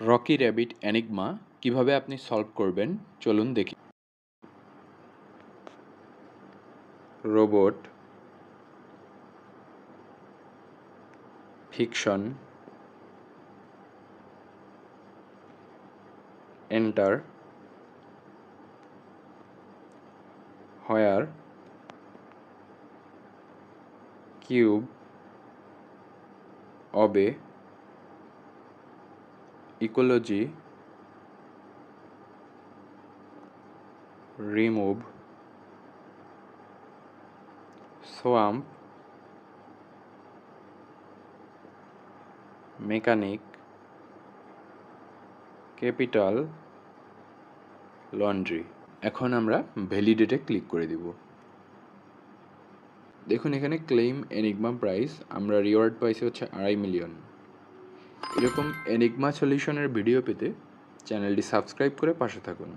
Rocky rabbit enigma কিভাবে আপনি solve করবেন চলুন দেখি। Robot, fiction, enter, where, cube, obey, ecology, remove, swamp, mechanic, capital, laundry. এখন আমরা ভ্যালিডেটে ক্লিক করে দিব। দেখুন এখানে ক্লেইম এনিগমা প্রাইস, আমরা রিওয়ার্ড পাইছি হচ্ছে 2.5 মিলিয়ন। এরকম এনিগমা সলিউশনের ভিডিও পেতে চ্যানেলটি সাবস্ক্রাইব করে পাশে থাকুন।